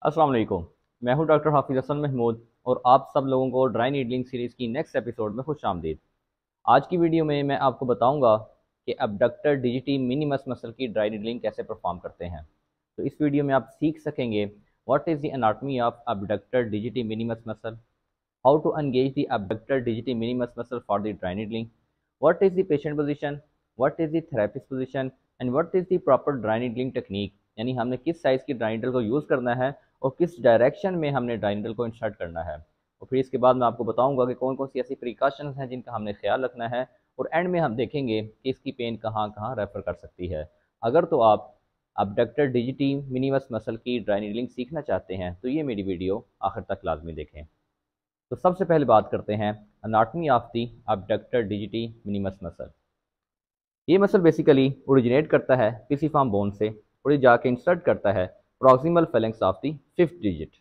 अस्सलाम वालेकुम। मैं हूं डॉक्टर हाफिज़ हसन महमूद और आप सब लोगों को ड्राई नीडलिंग सीरीज़ की नेक्स्ट एपिसोड में खुश आमदीद। आज की वीडियो में मैं आपको बताऊंगा कि अबडक्टर डिजिटी मिनिमस मसल की ड्राई नीडलिंग कैसे परफॉर्म करते हैं। तो इस वीडियो में आप सीख सकेंगे what is the anatomy of abductor डिजिटी minimus muscle, how to engage the abductor digiti minimus muscle for the dry needling, what is the patient position, what is the therapist position and what is the proper dry needling technique, यानी हमने किस size की dry needle को use करना है और किस direction में हमने ड्राई नीडल को इंसर्ट करना है। और फिर इसके बाद मैं आपको बताऊंगा कि कौन कौन सी ऐसी प्रिकॉशंस हैं जिनका हमने ख्याल रखना है और एंड में हम देखेंगे कि इसकी पेन कहाँ कहाँ रेफर कर सकती है। अगर तो आप अबडक्टर डिजिटी मिनिमस मसल की ड्राई नीडलिंग सीखना चाहते हैं तो ये मेरी वीडियो आखिर तक लाजमी देखें। तो सबसे पहले बात करते हैं anatomy of the abductor डिजिटी minimus muscle. ये मसल बेसिकली ओरिजिनेट करता है पिसिफॉर्म बोन से और ये जाके इंसर्ट करता है proximal phalanx of the fifth digit.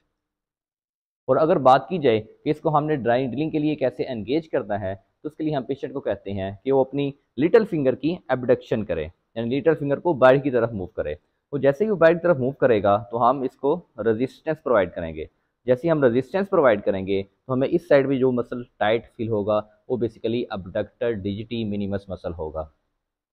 और अगर बात की जाए कि इसको हमने ड्राई नीडलिंग के लिए कैसे एंगेज करना है तो उसके लिए हम पेशेंट को कहते हैं कि वो अपनी लिटिल फिंगर की एबडक्शन करे, यानी लिटिल फिंगर को बाहर की तरफ मूव करे। तो जैसे ही वो बाहर की तरफ मूव करेगा तो हम इसको रेजिस्टेंस प्रोवाइड करेंगे। जैसे ही हम रेजिस्टेंस प्रोवाइड करेंगे तो हमें इस साइड भी जो मसल टाइट फील होगा वो बेसिकली अबडक्टर डिजिटी मिनिमस मसल होगा।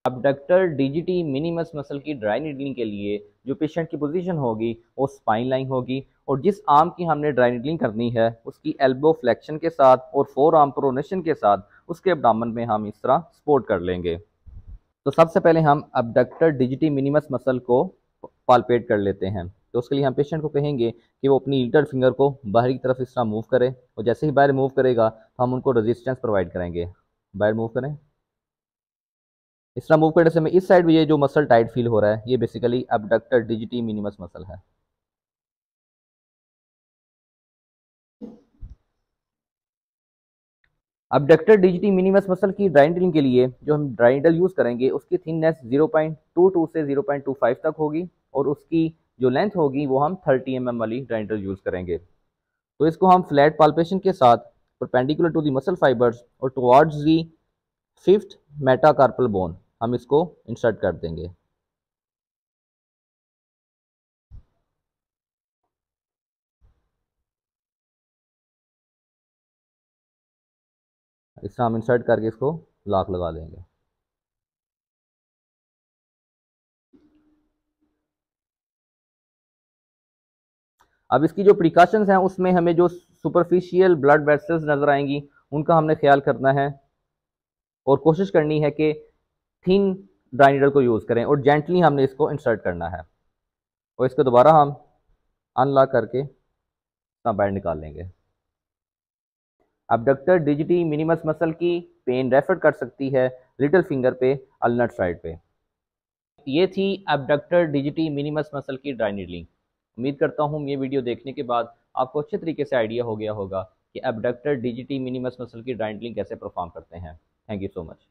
अबडक्टर डिजिटी मिनिमस मसल की ड्राई नीडलिंग के लिए जो पेशेंट की पोजीशन होगी वो स्पाइन लाइन होगी और जिस आर्म की हमने ड्राई नीडलिंग करनी है उसकी एल्बो फ्लेक्शन के साथ और फोर आर्म प्रोनेशन के साथ उसके एब्डामन में हम इस तरह सपोर्ट कर लेंगे। तो सबसे पहले हम अबडक्टर डिजिटी मिनिमस मसल को पालपेट कर लेते हैं। तो उसके लिए हम पेशेंट को कहेंगे कि वो अपनी लिटिल फिंगर को बाहर की तरफ इस तरह मूव करे और जैसे ही बाहर मूव करेगा तो हम उनको रेजिस्टेंस प्रोवाइड करेंगे। बाहर मूव करें, इस तरह मूव करने से हमें इस साइड भी ये जो मसल टाइट फील हो रहा है ये बेसिकली अबडक्टर डिजिटी मिनिमस मसल है। अबडक्टर डिजिटी मिनिमस मसल की ड्राई नीडलिंग के लिए जो हम ड्राई नीडल यूज़ करेंगे उसकी थिकनेस 0.22 से 0.25 तक होगी और उसकी जो लेंथ होगी वो हम 30 mm वाली ड्राई नीडल यूज़ करेंगे। तो इसको हम फ्लैट पाल्पेशन के साथ perpendicular to the muscle fibres और towards the fifth metacarpal bone हम इसको इंसर्ट कर देंगे। इस तरह हम इंसर्ट करके इसको लॉक लगा देंगे। अब इसकी जो प्रिकॉशंस हैं उसमें हमें जो सुपरफिशियल ब्लड वेसल्स नज़र आएंगी उनका हमने ख्याल करना है और कोशिश करनी है कि थिन ड्राई नीडल को यूज़ करें और जेंटली हमने इसको इंसर्ट करना है और इसको दोबारा हम अनलॉक करके बाहर निकाल लेंगे। अबडक्टर डिजिटी मिनिमस मसल की पेन रेफर कर सकती है लिटिल फिंगर पे, अल्नट साइड पे। ये थी अबडक्टर डिजिटी मिनिमस मसल की ड्राई नीडलिंग। उम्मीद करता हूँ ये वीडियो देखने के बाद आपको अच्छे तरीके से आइडिया हो गया होगा कि अबडक्टर डिजिटी मिनिमस मसल की ड्राई नीडलिंग कैसे परफॉर्म करते हैं। Thank you so much.